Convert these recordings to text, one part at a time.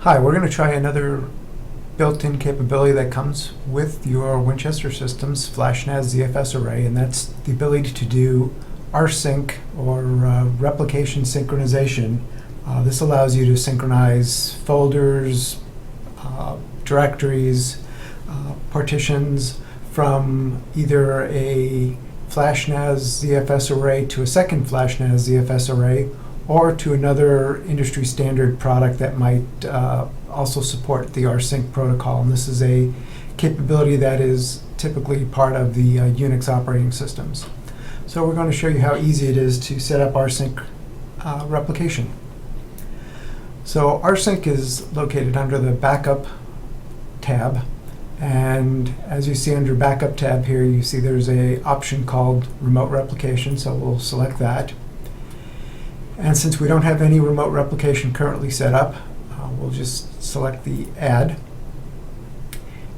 Hi, we're going to try another built-in capability that comes with your Winchester Systems FlashNAS ZFS array, and that's the ability to do rsync or replication synchronization. This allows you to synchronize folders, directories, partitions from either a FlashNAS ZFS array to a second FlashNAS ZFS array, or to another industry standard product that might also support the rsync protocol. And this is a capability that is typically part of the Unix operating systems. So we're going to show you how easy it is to set up rsync replication. So rsync is located under the Backup tab. And as you see under Backup tab here, you see there's an option called Remote Replication, so we'll select that. And since we don't have any remote replication currently set up, we'll just select the Add.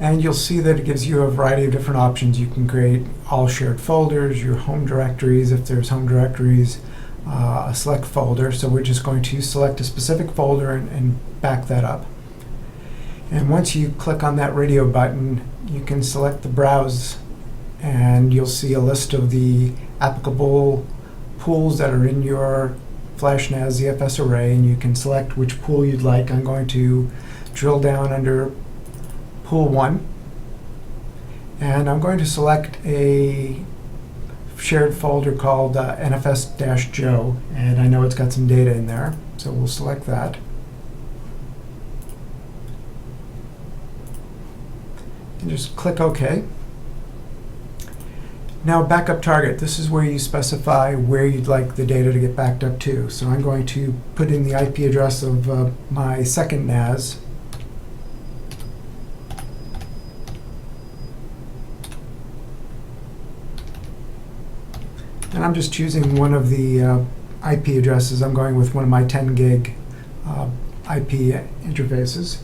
And you'll see that it gives you a variety of different options. You can create all shared folders, your home directories, if there's home directories, a select folder. So we're just going to select a specific folder and back that up. And once you click on that radio button, you can select the Browse, and you'll see a list of the applicable pools that are in your FlashNAS ZFS array, and you can select which pool you'd like. I'm going to drill down under pool 1, and I'm going to select a shared folder called NFS-Joe, and I know it's got some data in there, so we'll select that. And just click OK. Now, backup target. This is where you specify where you'd like the data to get backed up to. So I'm going to put in the IP address of my second NAS. And I'm just choosing one of the IP addresses. I'm going with one of my 10 gig IP interfaces.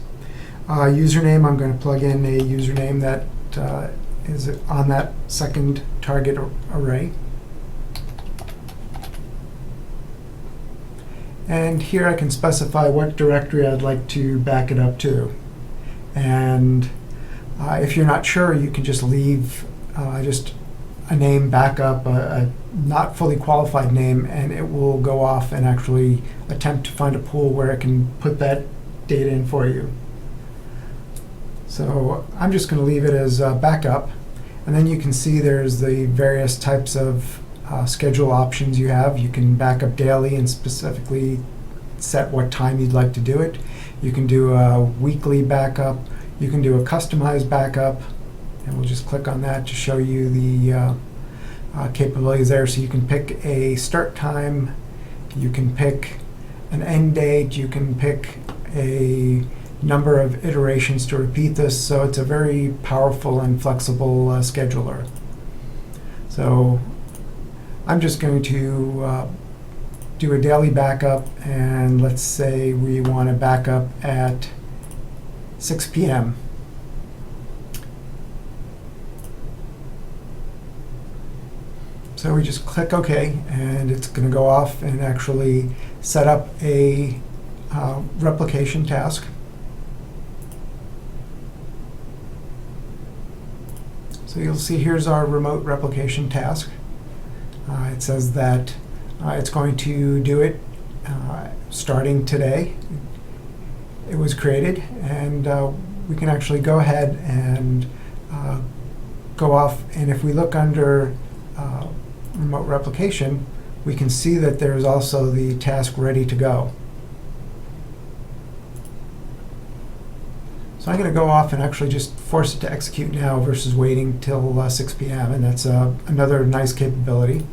Username, I'm going to plug in a username that is on that second target array. And here I can specify what directory I'd like to back it up to. And if you're not sure, you can just leave just a name backup, a not fully qualified name, and it will go off and actually attempt to find a pool where it can put that data in for you. So I'm just going to leave it as backup, and then you can see there's the various types of schedule options you have. You can back up daily and specifically set what time you'd like to do it. You can do a weekly backup. You can do a customized backup, and we'll just click on that to show you the capabilities there. So you can pick a start time, you can pick an end date, you can pick a number of iterations to repeat this, so it's a very powerful and flexible scheduler. So I'm just going to do a daily backup, and let's say we want to back up at 6 p.m. So we just click OK, and it's going to go off and actually set up a replication task. So you'll see here's our remote replication task. It says that it's going to do it starting today. It was created, and we can actually go ahead and go off, and if we look under remote replication, we can see that there's also the task ready to go. So I'm going to go off and actually just force it to execute now versus waiting till 6 p.m. and that's another nice capability.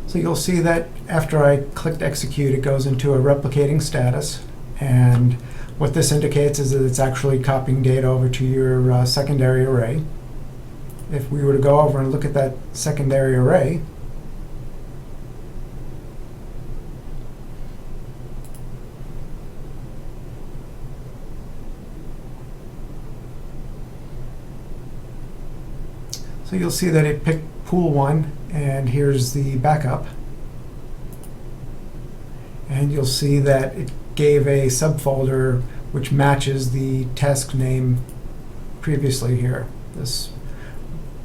So you'll see that after I clicked execute, it goes into a replicating status, and what this indicates is that it's actually copying data over to your secondary array. If we were to go over and look at that secondary array, so you'll see that it pool 1, and here's the backup. And you'll see that it gave a subfolder which matches the task name previously here, this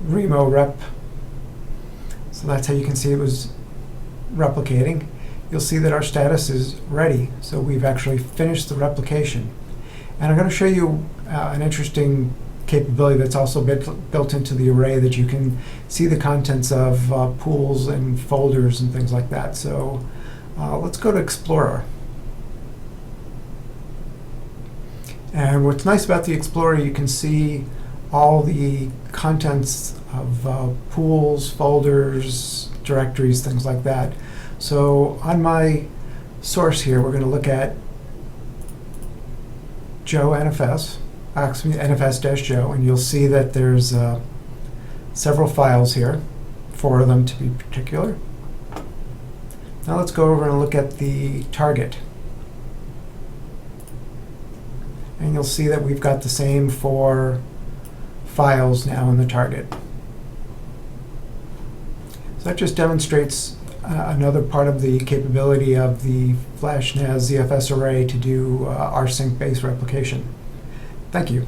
remo rep. So that's how you can see it was replicating. You'll see that our status is ready, so we've actually finished the replication. And I'm going to show you an interesting capability that's also built into the array, that you can see the contents of pools and folders and things like that. So let's go to Explorer. And what's nice about the Explorer, you can see all the contents of pools, folders, directories, things like that. So on my source here, we're going to look at Joe NFS, actually NFS-Joe, and you'll see that there's several files here, 4 of them to be particular. Now let's go over and look at the target. And you'll see that we've got the same 4 files now in the target. So that just demonstrates another part of the capability of the FlashNAS ZFS array to do rsync-based replication. Thank you.